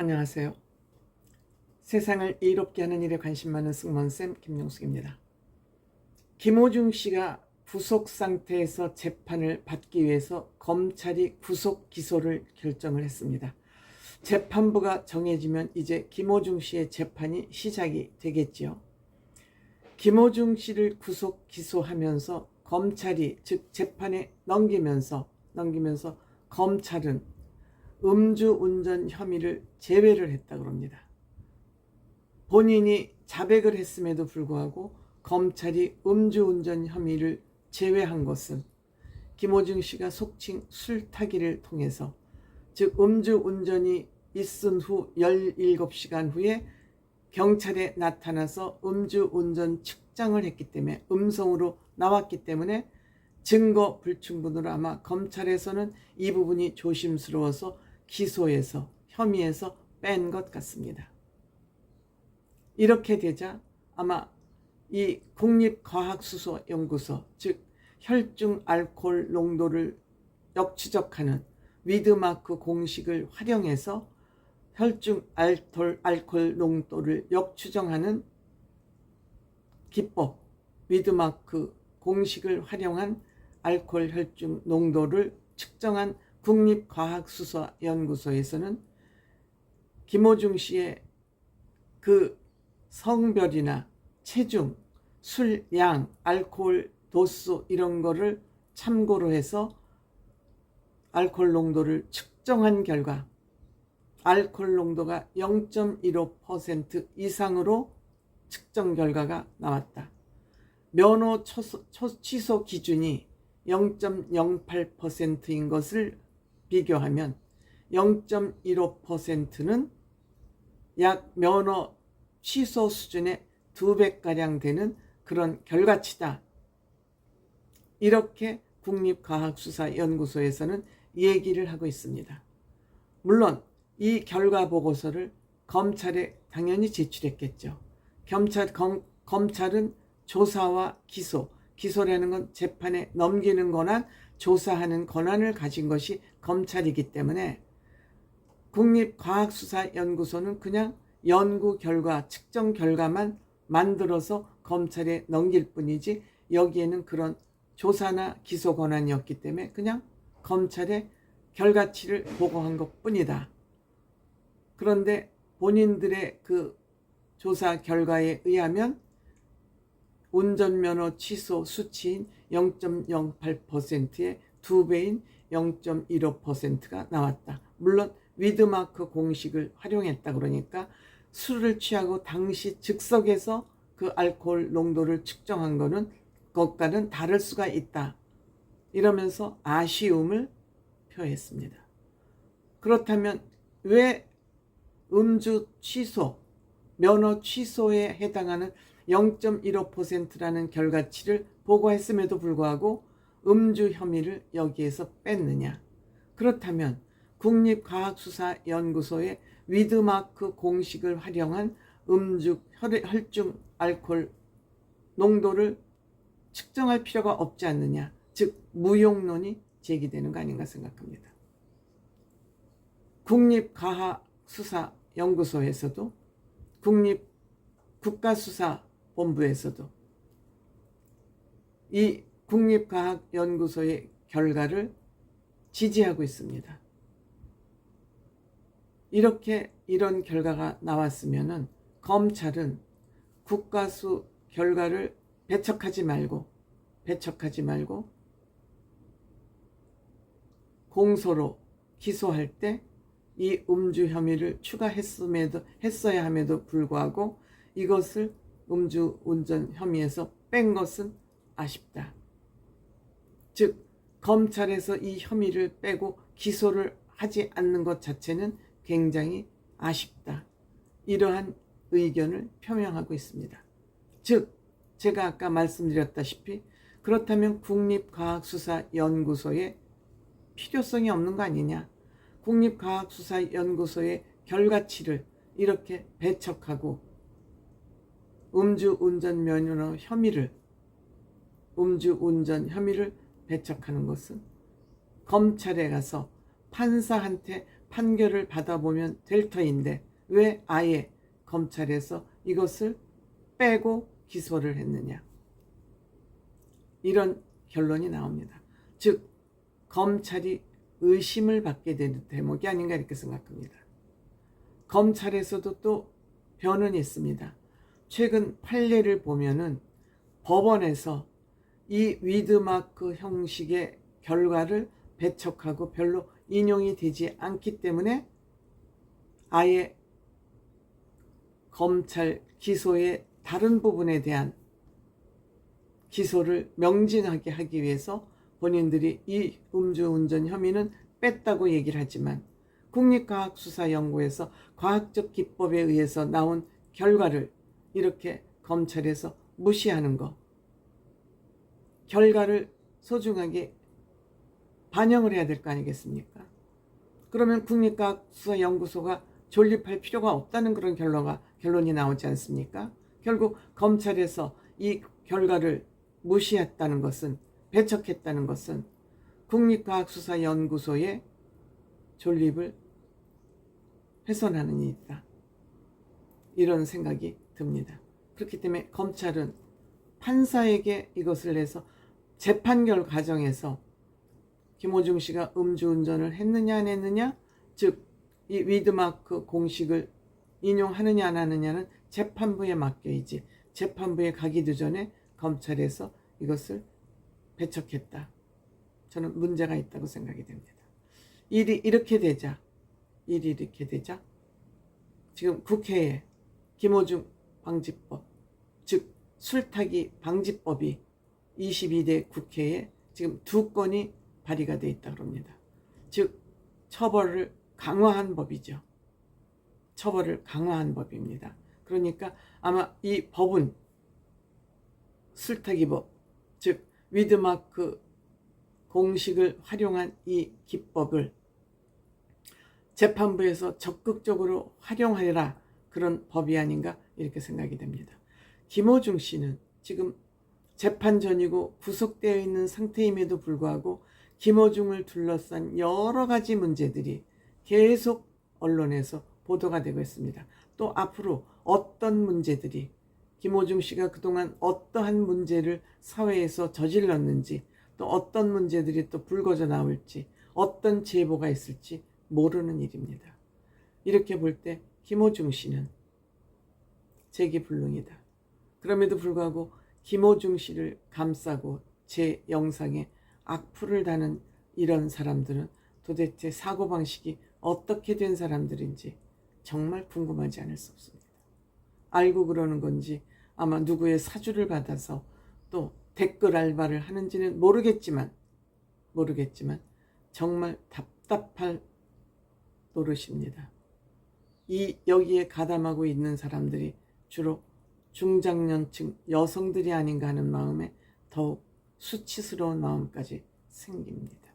안녕하세요. 세상을 이롭게 하는 일에 관심 많은 승무원쌤 김용숙입니다. 김호중 씨가 구속 상태에서 재판을 받기 위해서 검찰이 구속 기소를 결정을 했습니다. 재판부가 정해지면 이제 김호중 씨의 재판이 시작이 되겠지요. 김호중 씨를 구속 기소하면서 검찰이 즉 재판에 넘기면서 검찰은 음주운전 혐의를 제외를 했다고 합니다. 본인이 자백을 했음에도 불구하고 검찰이 음주운전 혐의를 제외한 것은 김호중 씨가 속칭 술타기를 통해서 즉 음주운전이 있은 후 17시간 후에 경찰에 나타나서 음주운전 측정을 했기 때문에 음성으로 나왔기 때문에 증거 불충분으로 아마 검찰에서는 이 부분이 조심스러워서 기소해서 혐의에서 뺀 것 같습니다. 이렇게 되자 아마 이 국립과학수소연구소 즉 혈중 알코올 농도를 역추적하는 위드마크 공식을 활용해서 혈중 알코올 농도를 역추정하는 기법 위드마크 공식을 활용한 알코올 혈중 농도를 측정한 국립과학수소연구소에서는 김호중 씨의 그 성별이나 체중, 술량, 알코올 도수 이런 거를 참고로 해서 알코올 농도를 측정한 결과 알코올 농도가 0.15% 이상으로 측정 결과가 나왔다. 면허 취소 기준이 0.08%인 것을 비교하면 0.15%는 약 면허 취소 수준의 2배가량 되는 그런 결과치다. 이렇게 국립과학수사연구소에서는 얘기를 하고 있습니다. 물론 이 결과 보고서를 검찰에 당연히 제출했겠죠. 검찰은 조사와 기소라는 건 재판에 넘기는 권한, 조사하는 권한을 가진 것이 검찰이기 때문에 국립과학수사연구소는 그냥 연구 결과, 측정 결과만 만들어서 검찰에 넘길 뿐이지 여기에는 그런 조사나 기소 권한이 없기 때문에 그냥 검찰에 결과치를 보고한 것 뿐이다. 그런데 본인들의 그 조사 결과에 의하면 운전면허 취소 수치인 0.08%의 2배인 0.15%가 나왔다. 물론 위드마크 공식을 활용했다 그러니까 술을 취하고 당시 즉석에서 그 알코올 농도를 측정한 거는 그것과는 다를 수가 있다. 이러면서 아쉬움을 표했습니다. 그렇다면 왜 음주 취소, 면허 취소에 해당하는 0.15%라는 결과치를 보고했음에도 불구하고 음주 혈중을 여기에서 뺐느냐? 그렇다면 국립과학수사연구소의 위드마크 공식을 활용한 혈중 알코올 농도를 측정할 필요가 없지 않느냐? 즉 무용론이 제기되는 거 아닌가 생각합니다. 국립과학수사연구소에서도 국립국가수사본부에서도 이 국립과학연구소의 결과를 지지하고 있습니다. 이런 결과가 나왔으면은 검찰은 국가수 결과를 배척하지 말고 공소로 기소할 때 이 음주 혐의를 했어야 함에도 불구하고 이것을 음주운전 혐의에서 뺀 것은 아쉽다. 즉 검찰에서 이 혐의를 빼고 기소를 하지 않는 것 자체는 굉장히 아쉽다. 이러한 의견을 표명하고 있습니다. 즉 제가 아까 말씀드렸다시피 그렇다면 국립과학수사연구소에 필요성이 없는 거 아니냐. 국립과학수사연구소의 결과치를 이렇게 배척하고 음주운전 혐의를 배척하는 것은 검찰에 가서 판사한테 판결을 받아보면 될 터인데 왜 아예 검찰에서 이것을 빼고 기소를 했느냐, 이런 결론이 나옵니다. 즉 검찰이 의심을 받게 되는 대목이 아닌가 이렇게 생각합니다. 검찰에서도 또 변은 있습니다. 최근 판례를 보면은 법원에서 이 위드마크 형식의 결과를 배척하고 별로 인용이 되지 않기 때문에 아예 검찰 기소의 다른 부분에 대한 기소를 명징하게 하기 위해서 본인들이 이 음주운전 혐의는 뺐다고 얘기를 하지만 국립과학수사연구에서 과학적 기법에 의해서 나온 결과를 이렇게 검찰에서 무시하는 거, 결과를 소중하게 반영을 해야 될 거 아니겠습니까? 그러면 국립과학수사연구소가 존립할 필요가 없다는 그런 결론이 나오지 않습니까? 결국 검찰에서 이 결과를 무시했다는 것은, 배척했다는 것은 국립과학수사연구소의 존립을 훼손하는 일이다, 이런 생각이 듭니다. 그렇기 때문에 검찰은 판사에게 이것을 내서 재판결 과정에서 김호중 씨가 음주운전을 했느냐 안 했느냐, 즉 이 위드마크 공식을 인용하느냐 안 하느냐는 재판부에 맡겨야지, 재판부에 가기도 전에 검찰에서 이것을 배척했다, 저는 문제가 있다고 생각이 됩니다. 일이 이렇게 되자 지금 국회에 김호중 방지법, 즉 술타기 방지법이 22대 국회에 지금 2건이 발의가 되어 있다고 합니다. 즉 처벌을 강화한 법이죠. 처벌을 강화한 법입니다. 그러니까 아마 이 법은 술타기법, 즉 위드마크 공식을 활용한 이 기법을 재판부에서 적극적으로 활용하라, 그런 법이 아닌가 이렇게 생각이 됩니다. 김호중 씨는 지금 재판 전이고 구속되어 있는 상태임에도 불구하고 김호중을 둘러싼 여러 가지 문제들이 계속 언론에서 보도가 되고 있습니다. 또 앞으로 어떤 문제들이, 김호중 씨가 그동안 어떠한 문제를 사회에서 저질렀는지, 또 어떤 문제들이 또 불거져 나올지, 어떤 제보가 있을지 모르는 일입니다. 이렇게 볼 때 김호중 씨는 재기불능이다. 그럼에도 불구하고 김호중 씨를 감싸고 제 영상에 악플을 다는 이런 사람들은 도대체 사고방식이 어떻게 된 사람들인지 정말 궁금하지 않을 수 없습니다. 알고 그러는 건지, 아마 누구의 사주를 받아서 또 댓글 알바를 하는지는 모르겠지만 정말 답답할 노릇입니다. 여기에 가담하고 있는 사람들이 주로 중장년층 여성들이 아닌가 하는 마음에 더욱 수치스러운 마음까지 생깁니다.